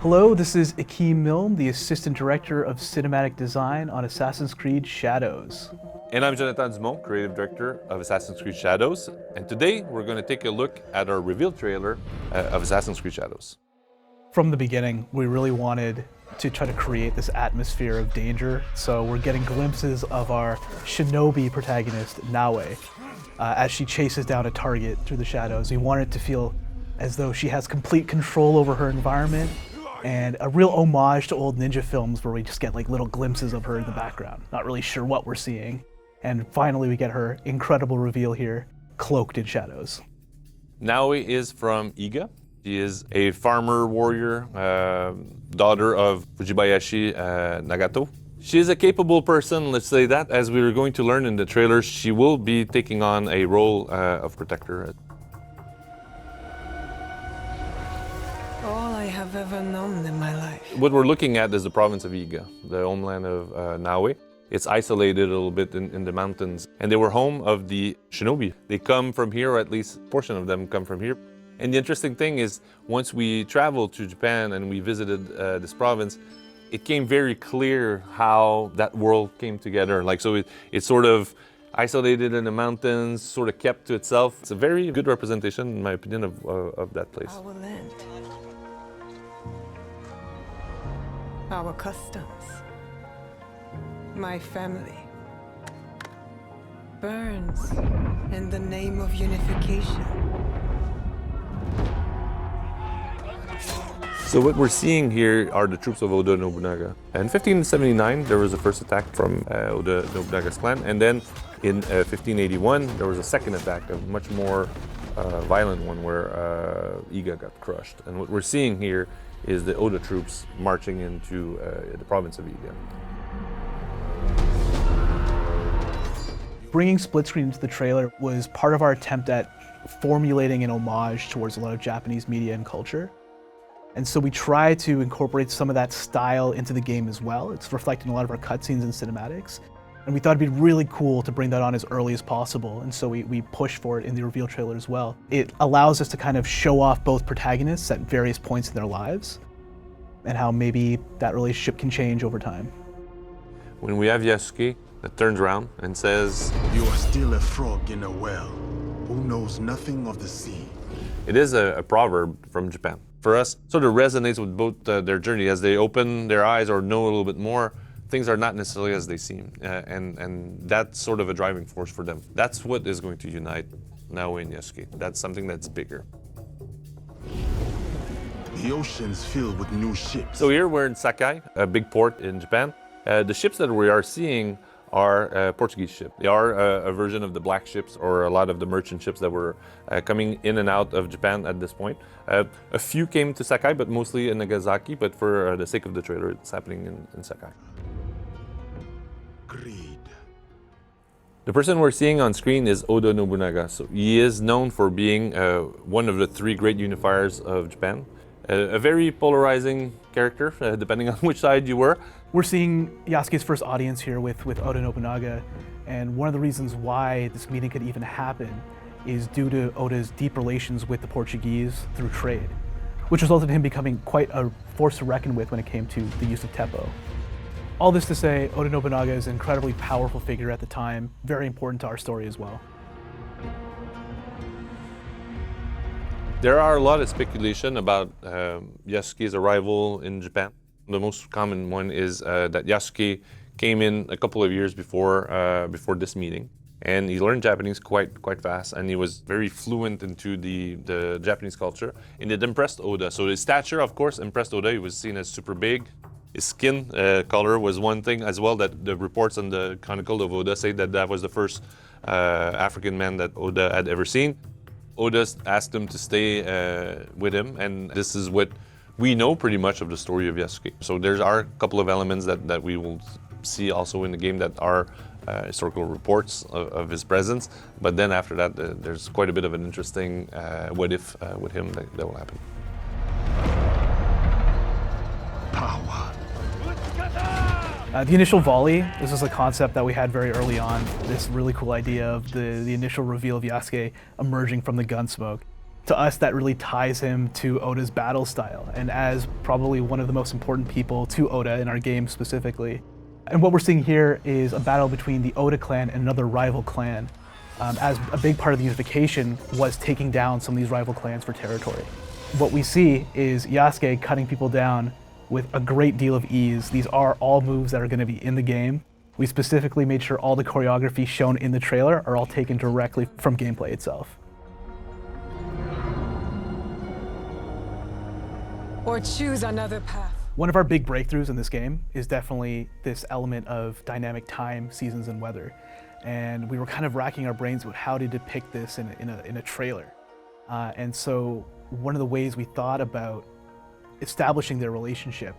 Hello, this is Akeem Milne, the Assistant Director of Cinematic Design on Assassin's Creed Shadows. And I'm Jonathan Dumont, Creative Director of Assassin's Creed Shadows. And today we're going to take a look at our reveal trailer of Assassin's Creed Shadows. From the beginning, we really wanted to try to create this atmosphere of danger. So we're getting glimpses of our Shinobi protagonist, Nawe, as she chases down a target through the shadows. We want it to feel as though she has complete control over her environment, and a real homage to old ninja films where we just get like little glimpses of her in the background. Not really sure what we're seeing. And finally we get her incredible reveal here, cloaked in shadows. Nawe is from Iga. She is a farmer warrior, daughter of Fujibayashi Nagato. She is a capable person, let's say that. As we were going to learn in the trailer, she will be taking on a role of protector. All I have ever known in my life. What we're looking at is the province of Iga, the homeland of Nawe. It's isolated a little bit in the mountains, and they were home of the Shinobi. They come from here, or at least a portion of them come from here. And the interesting thing is, once we traveled to Japan and we visited this province, it became very clear how that world came together. Like, so it's sort of isolated in the mountains, sort of kept to itself. It's a very good representation, in my opinion, of that place. Our land. Our customs. My family. Burns in the name of unification. So what we're seeing here are the troops of Oda Nobunaga. In 1579, there was the first attack from Oda Nobunaga's clan, and then in 1581, there was a second attack, a much more violent one, where Iga got crushed. And what we're seeing here is the Oda troops marching into the province of Iga. Bringing split screen into the trailer was part of our attempt at formulating an homage towards a lot of Japanese media and culture. And so we try to incorporate some of that style into the game as well. It's reflected in a lot of our cutscenes and cinematics. And we thought it'd be really cool to bring that on as early as possible. And so we push for it in the reveal trailer as well. It allows us to kind of show off both protagonists at various points in their lives and how maybe that relationship can change over time. When we have Yasuke that turns around and says, "You are still a frog in a well, who knows nothing of the sea." It is a proverb from Japan. For us, sort of resonates with both their journey. As they open their eyes or know a little bit more, things are not necessarily as they seem. And that's sort of a driving force for them. That's what is going to unite Nawe and Yasuke. That's something that's bigger. The ocean's filled with new ships. So here we're in Sakai, a big port in Japan. The ships that we are seeing are Portuguese ships. They are a version of the black ships, or a lot of the merchant ships that were coming in and out of Japan at this point. A few came to Sakai, but mostly in Nagasaki, but for the sake of the trailer, it's happening in Sakai. Greed. The person we're seeing on screen is Oda Nobunaga. So he is known for being one of the three great unifiers of Japan. A very polarizing character, depending on which side you were. We're seeing Yasuke's first audience here with Oda Nobunaga, and one of the reasons why this meeting could even happen is due to Oda's deep relations with the Portuguese through trade, which resulted in him becoming quite a force to reckon with when it came to the use of Teppo. All this to say, Oda Nobunaga is an incredibly powerful figure at the time, very important to our story as well. There are a lot of speculation about Yasuke's arrival in Japan. The most common one is that Yasuke came in a couple of years before this meeting, and he learned Japanese quite fast, and he was very fluent into the Japanese culture, and it impressed Oda. So his stature, of course, impressed Oda. He was seen as super big. His skin color was one thing as well, that the reports on the Chronicle of Oda say that was the first African man that Oda had ever seen. Oda asked him to stay with him, and this is what we know pretty much of the story of Yasuke. So there are a couple of elements that we will see also in the game that are historical reports of his presence, but then after that there's quite a bit of an interesting what if with him that will happen. Power. The initial volley, this is a concept that we had very early on, this really cool idea of the initial reveal of Yasuke emerging from the gun smoke. To us, that really ties him to Oda's battle style, and as probably one of the most important people to Oda in our game specifically. And what we're seeing here is a battle between the Oda clan and another rival clan, as a big part of the unification was taking down some of these rival clans for territory. What we see is Yasuke cutting people down with a great deal of ease. These are all moves that are going to be in the game. We specifically made sure all the choreography shown in the trailer are all taken directly from gameplay itself. Or choose another path. One of our big breakthroughs in this game is definitely this element of dynamic time, seasons, and weather. And we were kind of racking our brains with how to depict this in a trailer. And so one of the ways we thought about establishing their relationship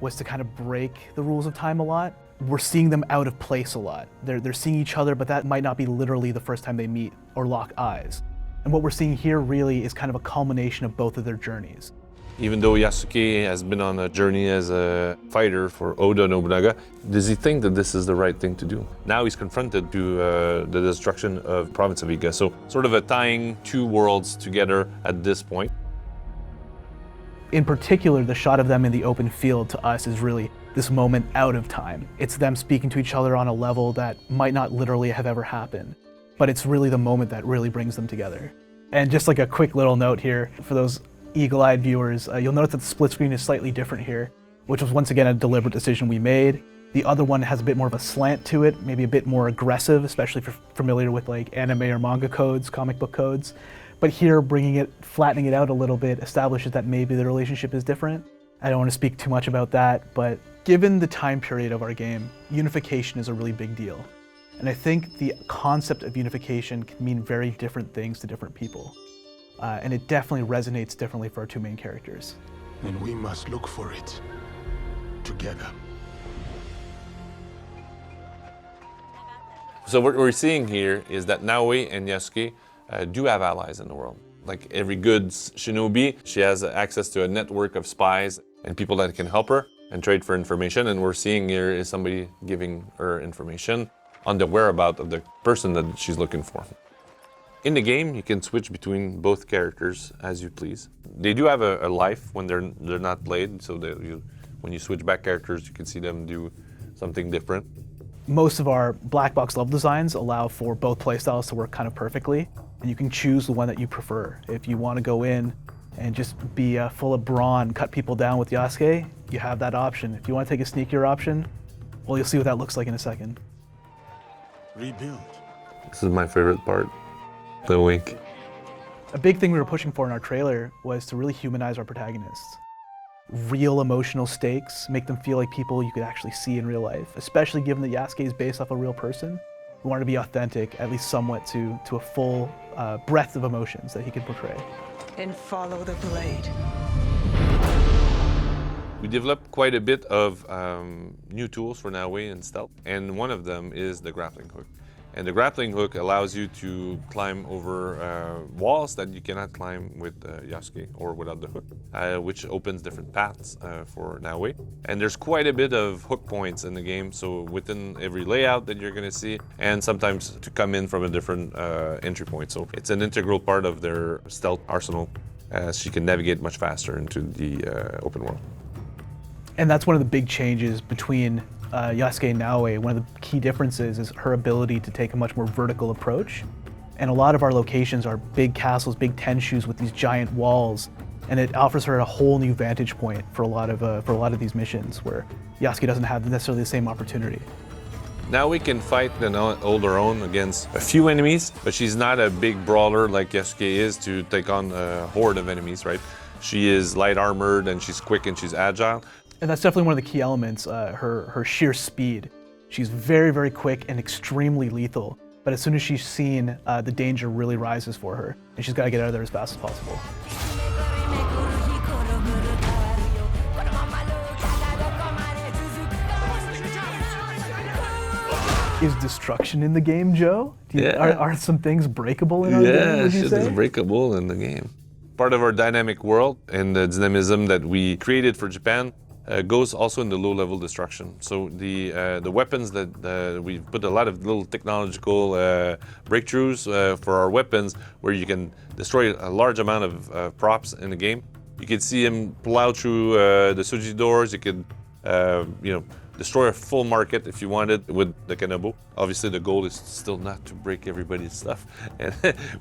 was to kind of break the rules of time a lot. We're seeing them out of place a lot. They're seeing each other, but that might not be literally the first time they meet or lock eyes. And what we're seeing here really is kind of a culmination of both of their journeys. Even though Yasuke has been on a journey as a fighter for Oda Nobunaga, does he think that this is the right thing to do? Now he's confronted to the destruction of the province of Iga. So sort of a tying two worlds together at this point. In particular, the shot of them in the open field to us is really this moment out of time. It's them speaking to each other on a level that might not literally have ever happened, but it's really the moment that really brings them together. And just like a quick little note here, for those eagle-eyed viewers, you'll notice that the split screen is slightly different here, which was once again a deliberate decision we made. The other one has a bit more of a slant to it, maybe a bit more aggressive, especially if you're familiar with like anime or manga codes, comic book codes. But here, flattening it out a little bit establishes that maybe the relationship is different. I don't want to speak too much about that, but given the time period of our game, unification is a really big deal. And I think the concept of unification can mean very different things to different people. And it definitely resonates differently for our two main characters. And we must look for it together. So what we're seeing here is that Naoe and Yasuke do have allies in the world. Like every good shinobi, she has access to a network of spies and people that can help her and trade for information. And we're seeing here is somebody giving her information on the whereabouts of the person that she's looking for. In the game, you can switch between both characters as you please. They do have a life when they're not played, so when you switch back characters, you can see them do something different. Most of our black box level designs allow for both playstyles to work kind of perfectly, and you can choose the one that you prefer. If you want to go in and just be full of brawn, cut people down with Yasuke, you have that option. If you want to take a sneakier option, well, you'll see what that looks like in a second. Rebuild. This is my favorite part, the wink. A big thing we were pushing for in our trailer was to really humanize our protagonists. Real emotional stakes, make them feel like people you could actually see in real life, especially given that Yasuke is based off a real person. We wanted to be authentic, at least somewhat, to a full breadth of emotions that he could portray. And follow the blade. We developed quite a bit of new tools for Naoe and stealth, and one of them is the grappling hook. And the grappling hook allows you to climb over walls that you cannot climb with Yasuke or without the hook, which opens different paths for Naoe. And there's quite a bit of hook points in the game, so within every layout that you're going to see, and sometimes to come in from a different entry point. So it's an integral part of their stealth arsenal, as she can navigate much faster into the open world. And that's one of the big changes between Yasuke and Naoe. One of the key differences is her ability to take a much more vertical approach. And a lot of our locations are big castles, big tenshu's with these giant walls, and it offers her a whole new vantage point for a lot of these missions where Yasuke doesn't have necessarily the same opportunity. Naoe can fight and hold her own against a few enemies, but she's not a big brawler like Yasuke is to take on a horde of enemies, right? She is light armored and she's quick and she's agile. And that's definitely one of the key elements, her sheer speed. She's very, very quick and extremely lethal. But as soon as she's seen, the danger really rises for her, and she's got to get out of there as fast as possible. Is destruction in the game, Joe? Are some things breakable in our game, would you say? It's breakable in the game. Part of our dynamic world and the dynamism that we created for Japan, goes also in the low-level destruction. So the weapons that we've put a lot of little technological breakthroughs for our weapons, where you can destroy a large amount of props in the game. You can see him plow through the Suji doors. You could, destroy a full market if you wanted with the Kenobo. Obviously, the goal is still not to break everybody's stuff,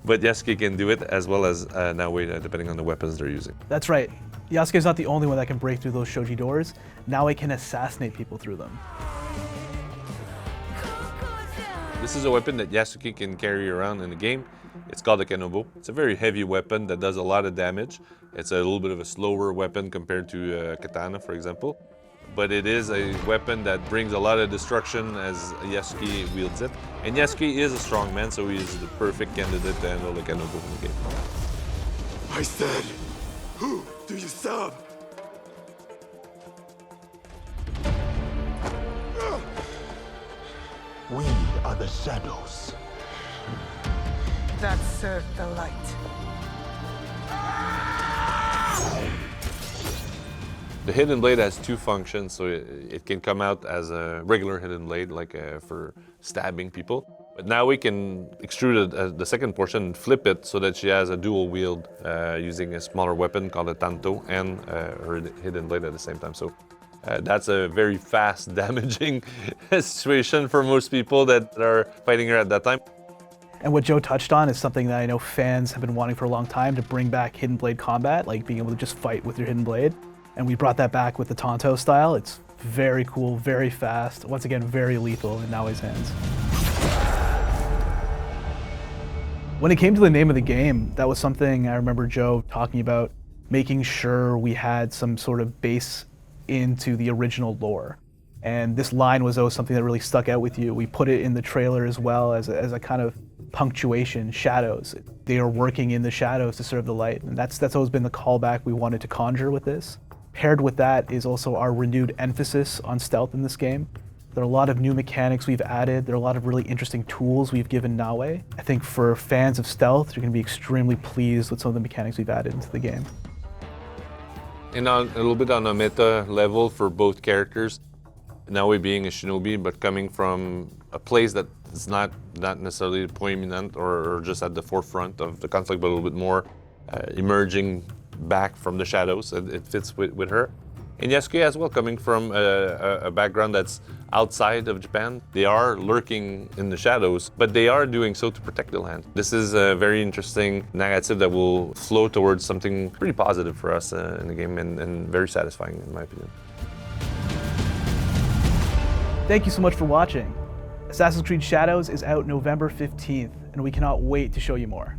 but Yasuke can do it as well as Naoe, depending on the weapons they're using. That's right. Yasuke is not the only one that can break through those shoji doors. Now it can assassinate people through them. This is a weapon that Yasuke can carry around in the game. It's called a Kenobo. It's a very heavy weapon that does a lot of damage. It's a little bit of a slower weapon compared to katana, for example. But it is a weapon that brings a lot of destruction as Yasuke wields it. And Yasuke is a strong man, so he is the perfect candidate to handle the Kenobo in the game. I said, who do you serve? We are the shadows. That served the light. The hidden blade has two functions, so it can come out as a regular hidden blade, like for stabbing people. But now we can extrude the second portion and flip it so that she has a dual wield using a smaller weapon called a tanto and her hidden blade at the same time. So that's a very fast, damaging situation for most people that are fighting her at that time. And what Joe touched on is something that I know fans have been wanting for a long time, to bring back hidden blade combat, like being able to just fight with your hidden blade. And we brought that back with the Tanto style. It's very cool, very fast, once again, very lethal in Naoe's hands. When it came to the name of the game, that was something I remember Joe talking about, making sure we had some sort of base into the original lore. And this line was always something that really stuck out with you. We put it in the trailer as well as a kind of punctuation, shadows. They are working in the shadows to serve the light. And that's always been the callback we wanted to conjure with this. Paired with that is also our renewed emphasis on stealth in this game. There are a lot of new mechanics we've added. There are a lot of really interesting tools we've given Naoe. I think for fans of stealth, you're going to be extremely pleased with some of the mechanics we've added into the game. And a little bit on a meta level for both characters, Naoe being a shinobi, but coming from a place that is not necessarily prominent or just at the forefront of the conflict, but a little bit more emerging back from the shadows. It fits with her. And Yasuke as well, coming from a background that's outside of Japan. They are lurking in the shadows, but they are doing so to protect the land. This is a very interesting narrative that will flow towards something pretty positive for us in the game, and very satisfying in my opinion. Thank you so much for watching. Assassin's Creed Shadows is out November 15th, and we cannot wait to show you more.